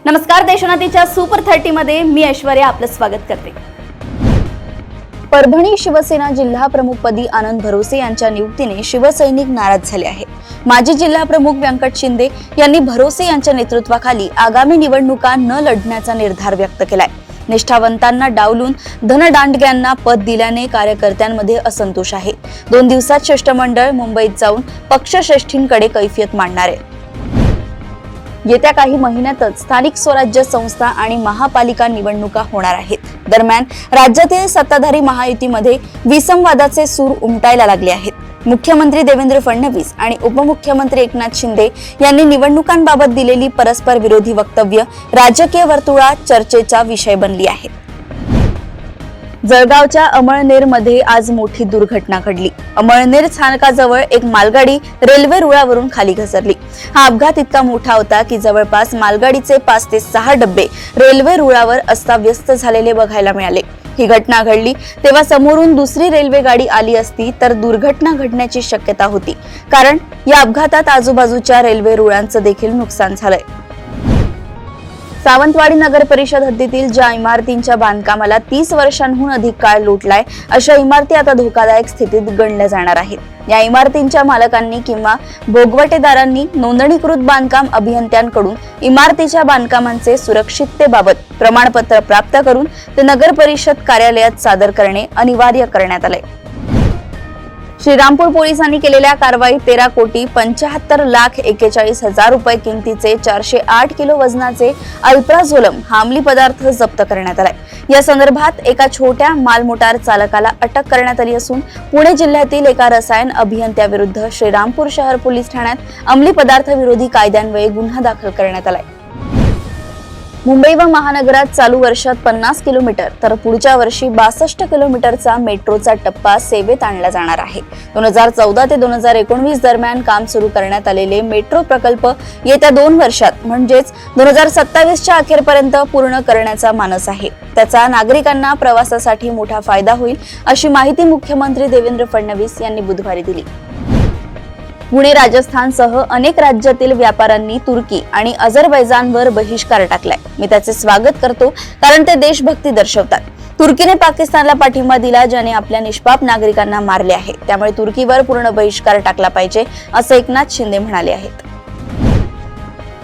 नमस्कार, देशोन्नतीच्या सुपर 30 मध्ये मी ऐश्वर्या आपलं स्वागत करते। परभणी शिवसेना जिल्हा प्रमुखपदी आनंद भरोसे यांच्या नियुक्तीने शिवसैनिक नाराज झाले आहेत। माजी जिल्हा प्रमुख व्यंकट शिंदे यांनी भरोसे यांच्या नेतृत्वाखाली आगामी निवडणुका न लढण्याचा निर्धार व्यक्त केलाय। निष्ठावंतांना डावलून धनदांडग्यांना पद दिल्याने कार्यकर्त्यांमध्ये असंतोष आहे। 2 दिवसात शिष्टमंडळ मुंबईत जाऊन पक्षश्रेष्ठींकडे कैफियत मांडणार आहे। येत्या काही महिन्यातच स्थानिक स्वराज्य संस्था आणि महापालिका निवडणुका होणार आहेत। दरम्यान राज्यातील सत्ताधारी महायुतीमध्ये विसंवादाचे सूर उमटायला लागले आहेत। मुख्यमंत्री देवेंद्र फडणवीस आणि उपमुख्यमंत्री एकनाथ शिंदे यांनी निवडणुकांबाबत दिलेली परस्पर विरोधी वक्तव्य राजकीय वर्तुळात चर्चेचा विषय बनली आहेत। जळगावच्या अमळनेर मध्ये आज मोठी दुर्घटना घडली। अमळनेर स्थानकाजवळ एक मालगाडी रेल्वे रुळावरून खाली घसरली। हा अपघात इतका मोठा होता की जवळपास मालगाडीचे 5 ते 6 डब्बे रेल्वे रुळावर अस्ताव्यस्त झालेले बघायला मिळाले। ही घटना घडली तेव्हा समोरून दुसरी रेल्वे गाडी आली असती तर दुर्घटना घडण्याची शक्यता होती, कारण या अपघातात आजूबाजूच्या रेल्वे रुळांचं देखील नुकसान झालंय। सावंतवाडी नगर परिषद हद्दीतील ज्या इमारतींच्या बांधकामाला 30 वर्षांहून अधिक काळ लोटलाय अशा इमारती आता धोकादायक स्थितीत गणल्या जाणार आहेत। या इमारतींच्या मालकांनी किंवा भोगवटेदारांनी नोंदणीकृत बांधकाम अभियंत्यांकडून इमारतीच्या बांधकामांचे सुरक्षिततेबाबत प्रमाणपत्र प्राप्त करून ते नगर परिषद कार्यालयात सादर करणे अनिवार्य करण्यात आले। श्रीरामपूर पोलिसांनी केलेल्या कारवाईत 13,75,41,000 रुपये किमतीचे 408 किलो वजनाचे अल्प्राझोलम हा अंमली पदार्थ जप्त करण्यात आलाय। या संदर्भात एका छोट्या मालमोटार चालकाला अटक करण्यात आली असून पुणे जिल्ह्यातील एका रसायन अभियंत्याविरुद्ध श्रीरामपूर शहर पोलीस ठाण्यात अंमली पदार्थ विरोधी कायद्यान्वये गुन्हा दाखल करण्यात आलाय। मुंबई व महानगरात चालू वर्षात 50 किलोमीटर तर पुढच्या वर्षी 62 किलोमीटरचा मेट्रोचा टप्पा सेवेत आणला जाणार आहे। 2014 ते 2019 दरम्यान काम सुरू करण्यात आलेले मेट्रो प्रकल्प येत्या 2 वर्षात म्हणजेच 2027च्या अखेरपर्यंत पूर्ण करण्याचा मानस आहे। त्याचा नागरिकांना प्रवासासाठी मोठा फायदा होईल अशी माहिती मुख्यमंत्री देवेंद्र फडणवीस यांनी बुधवारी दिली। पुणे राजस्थानसह अनेक राज्यातील व्यापाऱ्यांनी तुर्की आणि अझरबैजानवर बहिष्कार टाकलाय। मी त्याचे स्वागत करतो, कारण ते देशभक्ती दर्शवतात। तुर्कीने पाकिस्तानला पाठिंबा दिला, ज्याने आपल्या निष्पाप नागरिकांना मारले आहे। त्यामुळे तुर्कीवर पूर्ण बहिष्कार टाकला पाहिजे असं एकनाथ शिंदे म्हणाले आहेत।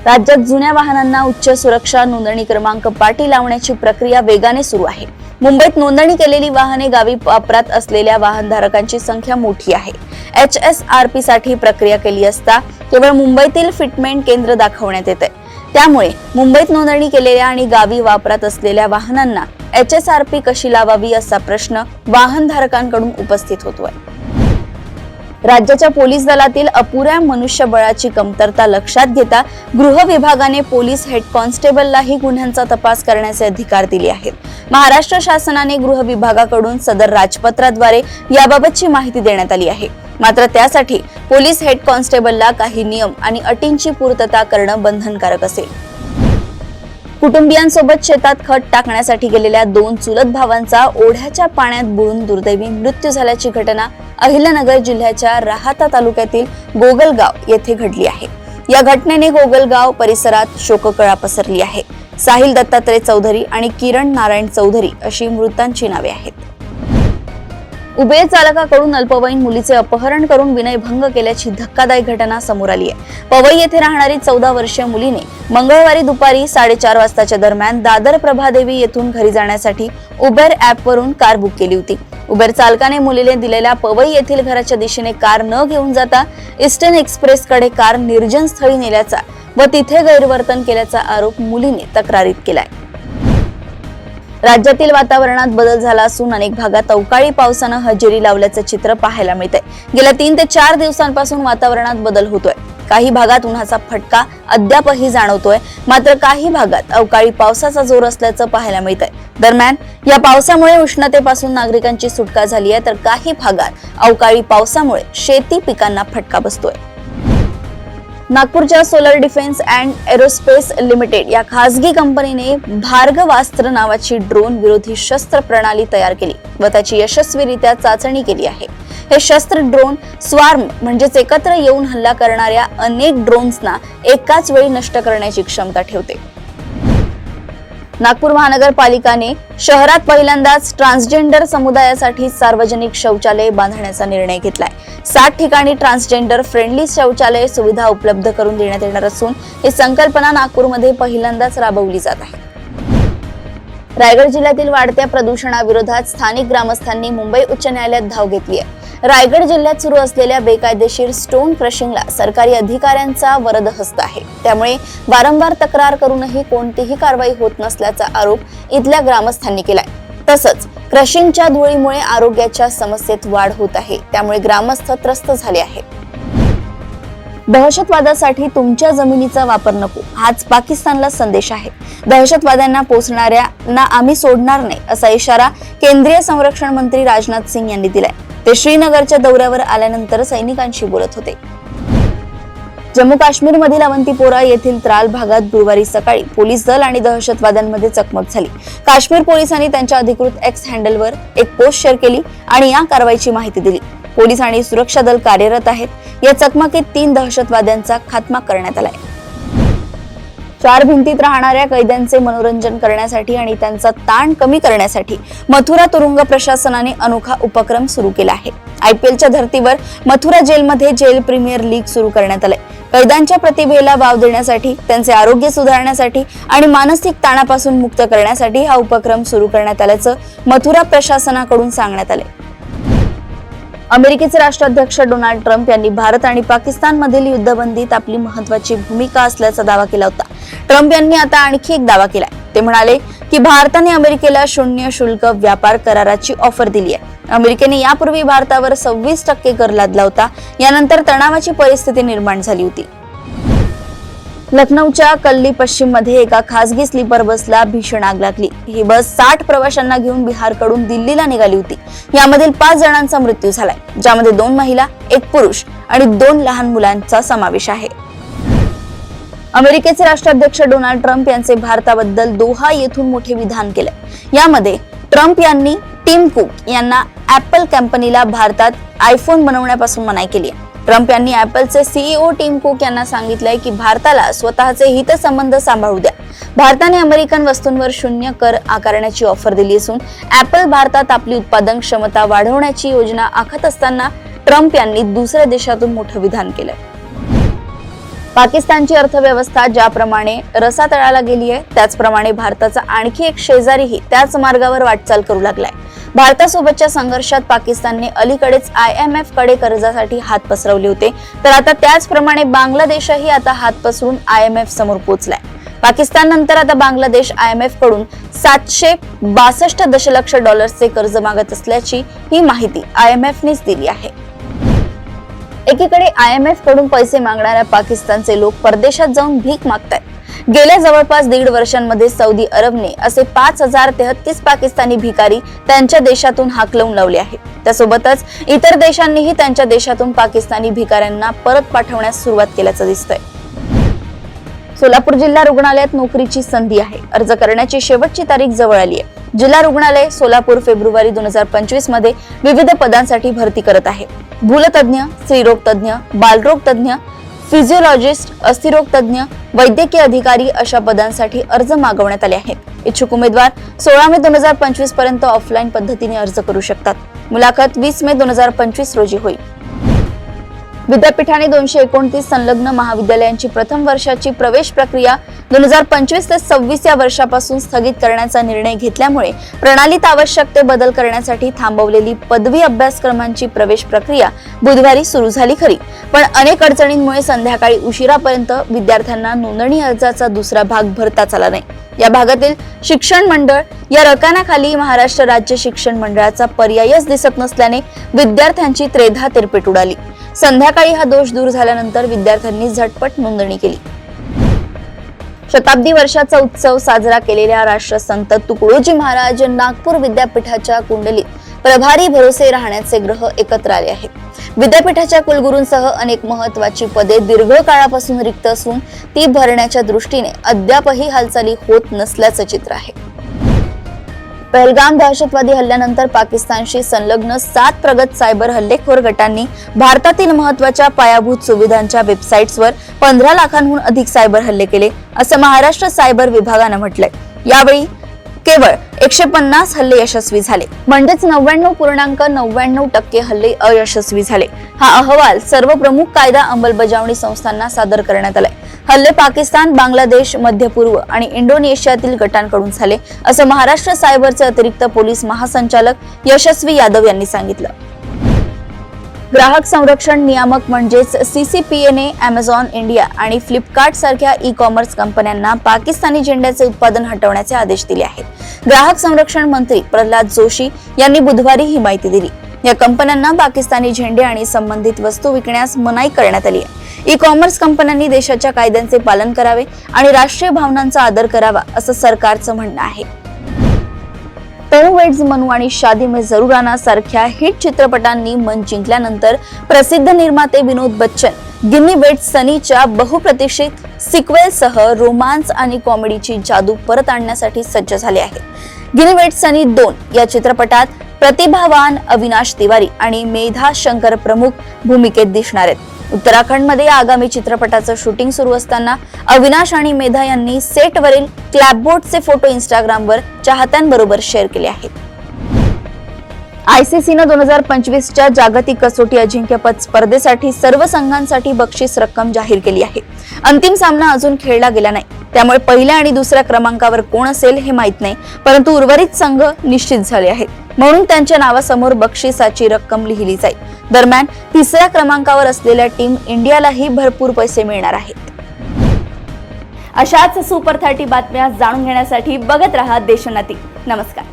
राज्यात जुन्या वाहनांना उच्च सुरक्षा नोंदणी क्रमांक पाटी लावण्याची प्रक्रिया वेगाने सुरू आहे। मुंबईत नोंदणी केलेली वाहने गावी वापरात असलेल्या वाहनधारकांची संख्या मोठी आहे। HSRP साठी प्रक्रिया केली असता केवळ मुंबईतील फिटमेंट केंद्र दाखवण्यात येते। त्यामुळे मुंबईत नोंदणी केलेल्या आणि गावी वापरात असलेल्या वाहनांना HSRP कशी लावावी असा प्रश्न वाहनधारकांकडून उपस्थित होतोय। राज्याच्या पोलीस दलातील अपुऱ्या मनुष्यबळाची कमतरता लक्षात घेता गृह विभागाने पोलीस हेड कॉन्स्टेबललाही गुन्ह्यांचा तपास करण्याचे अधिकार दिले आहेत। महाराष्ट्र शासनाने गृह विभागाकडून सदर राजपत्राद्वारे याबाबतची माहिती देण्यात आली आहे। मात्र त्यासाठी पोलीस हेड कॉन्स्टेबलला काही नियम आणि अटींची पूर्तता करणं बंधनकारक असेल। कुटुंबियांसोबत शेतात खत टाकण्यासाठी गेलेल्या 2 चुलत भावांचा ओढ्याच्या पाण्यात बुडून दुर्दैवी मृत्यू झाल्याची घटना अहिल्यानगर जिल्ह्याच्या राहाता तालुक्यातील गोगलगाव येथे घडली आहे। या घटनेने गोगलगाव परिसरात शोककळा पसरली आहे। साहिल दत्तात्रय चौधरी आणि किरण नारायण चौधरी अशी मृतांची नावे आहेत। उबेर चालकाकडून अल्पवयीन मुलीचे अपहरण करून विनयभंग केल्याची धक्कादायक घटना समोर आली आहे। पवई येथे राहणारी 14 वर्षीय मुलीने मंगळवारी दुपारी 4:30 वाजताच्या दरम्यान दादर प्रभादेवी येथून घरी जाण्यासाठी उबेर ॲपवरून कार बुक केली होती। उबेर चालकाने मुलीने दिलेल्या पवई येथील घराच्या दिशेने कार न घेऊन जाता ईस्टर्न एक्सप्रेसकडे कार निर्जन स्थळी नेल्याचा व तिथे गैरवर्तन केल्याचा आरोप मुलीने तक्रारीत केलाय। राज्यातील वातावरणात बदल झाला असून अनेक भागात अवकाळी पावसानं हजेरी लावल्याचं चित्र पाहायला मिळतंय। गेल्या 3 ते 4 दिवसांपासून वातावरणात बदल होतोय। काही भागात उन्हाचा फटका अद्यापही जाणवतोय, मात्र काही भागात अवकाळी पावसाचा जोर असल्याचं पाहायला मिळतंय। दरम्यान या पावसामुळे उष्णतेपासून नागरिकांची सुटका झाली आहे, तर काही भागात अवकाळी पावसामुळे शेती पिकांना फटका बसतोय। नागपूरच्या solar defence and aerospace limited या खासगी कंपनीने भार्गवास्त्र नावाची ड्रोन विरोधी शस्त्र प्रणाली तयार केली व त्याची यशस्वीरित्या चाचणी केली आहे। हे शस्त्र ड्रोन स्वार्म म्हणजेच एकत्र येऊन हल्ला करणाऱ्या अनेक ड्रोन्सना एकाच वेळी नष्ट करण्याची क्षमता ठेवते। नागपूर महानगरपालिकाने शहरात पहिल्यांदाच ट्रान्सजेंडर समुदायासाठी सार्वजनिक शौचालय बांधण्याचा निर्णय घेतलाय। 60 ठिकाणी ट्रान्सजेंडर फ्रेंडली शौचालय सुविधा उपलब्ध करून देण्यात येणार असून ही संकल्पना नागपूरमध्ये पहिल्यांदाच राबवली जात आहे। रायगड जिल्ह्यातील वाढत्या प्रदूषणाविरोधात स्थानिक ग्रामस्थांनी मुंबई उच्च न्यायालयात धाव घेतली आहे। रायगड जिल्ह्यात सुरू असलेल्या बेकायदेशीर स्टोन क्रशिंगला सरकारी अधिकाऱ्यांचा वरदहस्त आहे। त्यामुळे वारंवार तक्रार करूनही कोणतीही कारवाई होत नसल्याचा आरोप इथल्या ग्रामस्थांनी केलाय। तसंच क्रशिंगच्या धुळीमुळे आरोग्याच्या समस्येत वाढ होत आहे, त्यामुळे ग्रामस्थ त्रस्त झाले आहेत। दहशतवादासाठी तुमच्या जमिनीचा वापर नको, हाच पाकिस्तानला संदेश आहे। दहशतवाद्यांना पोचणाऱ्यांना आम्ही सोडणार नाही, असा इशारा केंद्रीय संरक्षण मंत्री राजनाथ सिंग यांनी दिलाय। ते श्रीनगरच्या दौऱ्यावर आल्यानंतर सैनिकांशी बोलत होते। जम्मू काश्मीर मधील अवंतीपोरा येथील त्राल भागात गुरुवारी सकाळी पोलीस दल आणि दहशतवाद्यांमध्ये चकमक झाली। काश्मीर पोलिसांनी त्यांच्या अधिकृत एक्स हँडलवर एक पोस्ट शेअर केली आणि या कारवाईची माहिती दिली। पोलीस आणि सुरक्षा दल कार्यरत आहेत। या चकमकीत 3 दहशतवाद्यांचा खात्मा करण्यात आलाय। 4 भिंतीत राहणाऱ्या कैद्यांचे मनोरंजन करण्यासाठी आणि त्यांचा ताण कमी करण्यासाठी मथुरा तुरुंग प्रशासनाने अनोखा उपक्रम सुरू केला आहे। IPLच्या धर्तीवर मथुरा जेलमध्ये जेल प्रीमियर लीग सुरू करण्यात आले। कैद्यांच्या प्रतिभेला वाव देण्यासाठी, त्यांचे आरोग्य सुधारण्यासाठी आणि मानसिक ताणापासून मुक्त करण्यासाठी हा उपक्रम सुरू करण्यात आल्याचं मथुरा प्रशासनाकडून सांगण्यात आले। अमेरिकेचे राष्ट्राध्यक्ष डोनाल्ड ट्रम्प यांनी भारत आणि पाकिस्तान मधील युद्धबंदीत आपली महत्त्वाची भूमिका असल्याचा दावा केला होता। ट्रम्प यांनी आता आणखी एक दावा केलाय। ते म्हणाले की भारताने अमेरिकेला शून्य शुल्क व्यापार कराराची ऑफर दिली आहे। अमेरिकेने यापूर्वी भारतावर 26% कर लादला होता। यानंतर तणावाची परिस्थिती निर्माण झाली होती। लखनौच्या कल्ली पश्चिम मध्ये एका खासगी स्लीपर बसला भीषण आग लागली। ही बस 60 प्रवाशांना घेऊन बिहारकडून दिल्लीला निघाली होती। यामधील 5 जणांचा मृत्यू झालाय, ज्यामध्ये 2 महिला, 1 पुरुष आणि 2 लहान मुलांचा समावेश आहे। अमेरिकेचे राष्ट्राध्यक्ष डोनाल्ड ट्रम्प यांचे भारताबद्दल दोहा येथून मोठे विधान केले। यामध्ये ट्रम्प यांनी टिम कुक यांना ऍपल कंपनीला भारतात आयफोन बनवण्यापासून मनाई केली आहे। ट्रम्प यांनी ऍपलचे CEO टिम कुक यांना सांगितलंय की भारताला स्वतःचे हितसंबंध सांभाळू द्या। भारताने अमेरिकन वस्तूंवर शून्य कर आकारण्याची ऑफर दिली असून ऍपल भारतात आपली उत्पादन क्षमता वाढवण्याची योजना आखत असताना ट्रम्प यांनी दुसऱ्या देशातून मोठं विधान केलंय। पाकिस्तानची अर्थव्यवस्था ज्याप्रमाणे रसातळाला गेली आहे, त्याचप्रमाणे भारताचा आणखी एक शेजारीही त्याच मार्गावर वाटचाल करू लागलाय। भारतासोबतच्या संघर्षात पाकिस्तानने अलीकडेच IMF कडे कर्जासाठी हात पसरवले होते, तर आता त्याचप्रमाणे बांगलादेशही आता हात पसरून IMF समोर पोहोचलाय। पाकिस्तान नंतर आता बांगलादेश IMF कडून 762 दशलक्ष डॉलर्सचे कर्ज मागत असल्याची ही माहिती IMFनेच दिली आहे। एकीकडे IMF कडून पैसे मागणाऱ्या पाकिस्तानचे लोक परदेशात जाऊन भीक मागतात। गेल्या जवळपास 1.5 वर्षांमध्ये सौदी अरबने असे 5033 पाकिस्तानी भिकारी त्यांच्या देशातून हाकलवून लावले आहेत। त्यासोबतच इतर देशांनीही त्यांच्या देशातून पाकिस्तानी भिकाऱ्यांना परत पाठवण्यास सुरुवात केल्याचं दिसतंय। सोलापूर जिल्हा रुग्णालयात नोकरीची संधी आहे। अर्ज करण्याची शेवटची तारीख जवळ आली आहे। जिल्हा रुग्णालय सोलापूर फेब्रुवारी 2025 मध्ये विविध पदांसाठी भरती करत आहे। भूलतज्ञ, स्त्रीरोग तज्ञ, बालरोग तज्ञ, फिजिओलॉजिस्ट, अस्थिरोग तज्ञ, वैद्यकीय अधिकारी अशा पदांसाठी अर्ज मागवण्यात आले आहेत। इच्छुक उमेदवार 16 मे 2025 पर्यंत ऑफलाईन पद्धतीने अर्ज करू शकतात। मुलाखत 20 मे 2025 रोजी होईल। विद्यापीठाने 229 संलग्न महाविद्यालयांची प्रथम वर्षाची प्रवेश प्रक्रिया 2025 ते 26 या वर्षापासून स्थगित करण्याचा निर्णय घेतल्यामुळे प्रणालीत आवश्यक ते बदल करण्यासाठी थांबवलेली पदवी अभ्यासक्रमांची प्रवेश प्रक्रिया बुधवारी सुरू झाली खरी, पण अनेक अडचणींमुळे संध्याकाळी उशिरापर्यंत विद्यार्थ्यांना नोंदणी अर्जाचा दुसरा भाग भरताच आला नाही। या भागातील शिक्षण मंडळ या रकानाखाली महाराष्ट्र राज्य शिक्षण मंडळाचा पर्यायच दिसत नसल्याने विद्यार्थ्यांची त्रेधा तिरपेट उडाली। संध्याकाळी हा दोष दूर झाल्यानंतर विद्यार्थ्यांनी झटपट नोंदणी केली। शताब्दी वर्षाचा उत्सव साजरा केलेल्या राष्ट्रसंत तुकडोजी महाराज नागपूर विद्यापीठाच्या कुंडलीत प्रभारी भरोसे राहण्याचे ग्रह एकत्र आले आहेत। विद्यापीठाच्या कुलगुरूंसह अनेक महत्त्वाची पदे दीर्घ काळापासून रिक्त असून ती भरण्याच्या दृष्टीने अद्यापही हालचाली होत नसल्याचं चित्र आहे। पहलगाम दहशतवादी हल्ल्यानंतर पाकिस्तानशी संलग्न 7 प्रगत सायबर हल्लेखोर गटांनी भारतातील महत्त्वाच्या पायाभूत सुविधांच्या वेबसाईट्सवर 15 लाखांहून अधिक सायबर हल्ले केले, असं महाराष्ट्र सायबर विभागानं म्हटलंय। यावेळी केवळ 150 हल्ले यशस्वी झाले, म्हणजेच 99.99% हल्ले अयशस्वी झाले. हा अहवाल सर्व प्रमुख कायदा अंमलबजावणी संस्थांना सादर करण्यात आलाय. हल्ले पाकिस्तान, बांगलादेश, मध्य पूर्व आणि इंडोनेशियातील गटांकडून झाले, असं महाराष्ट्र सायबरचे अतिरिक्त पोलीस महासंचालक यशस्वी यादव यांनी सांगितलं. ग्राहक संरक्षण नियामक म्हणजेच CCPAने Amazon इंडिया आणि फ्लिपकार्ट सारख्या ई-कॉमर्स कंपन्यांना पाकिस्तानी झेंड्याचे उत्पादन हटवण्याचे आदेश दिले आहेत. ग्राहक संरक्षण मंत्री प्रल्हाद जोशी यांनी बुधवारी ही माहिती दिली. या कंपन्यांना पाकिस्तानी झेंडे आणि संबंधित वस्तू विकण्यास मनाई करण्यात आली आहे. ई-कॉमर्स कंपन्यांनी देशाच्या कायद्यांचे पालन करावे आणि राष्ट्रीय भावनांचा आदर करावा, असं सरकारचं म्हणणं आहे. तनु वेड्स मनू आणि शादी में जरूर आना सारख्या हिट चित्रपटांनी मन जिंकल्यानंतर प्रसिद्ध निर्माते विनोद बच्चन गिन्नी वेड्स सनीच्या बहुप्रतीक्षित सिक्वेलसह रोमांस आणि कॉमेडीची जादू परत आणण्यासाठी सज्ज झाले आहेत. गिन्नी वेड्स सनी 2 या चित्रपटात प्रतिभावान अविनाश तिवारी आणि मेधा शंकर प्रमुख भूमिकेत दिसणार आहेत. उत्तराखंडमध्ये आगामी चित्रपटाचं शूटिंग सुरू असताना अविनाश आणि मेधा यांनी सेटवरील क्लॅपबोर्डचे फोटो इंस्टाग्रामवर चाहत्यांबरोबर शेअर केले आहेत. ICCनं 2025च्या जागतिक कसोटी अजिंक्यपद स्पर्धेसाठी सर्व संघांसाठी बक्षीस रक्कम जाहीर केली आहे. अंतिम सामना अजून खेळला गेला नाही, त्यामुळे पहिल्या आणि दुसऱ्या क्रमांकावर कोण असेल हे माहित नाही, परंतु उर्वरित संघ निश्चित झाले आहेत, म्हणून त्यांच्या नावासमोर बक्षिसाची रक्कम लिहिली जाईल. दरम्यान तिसऱ्या क्रमांकावर असलेल्या टीम इंडियालाही भरपूर पैसे मिळणार आहेत. अशाच सुपर 30 बातम्या जाणून घेण्यासाठी बघत रहा देशोन्नती. नमस्कार.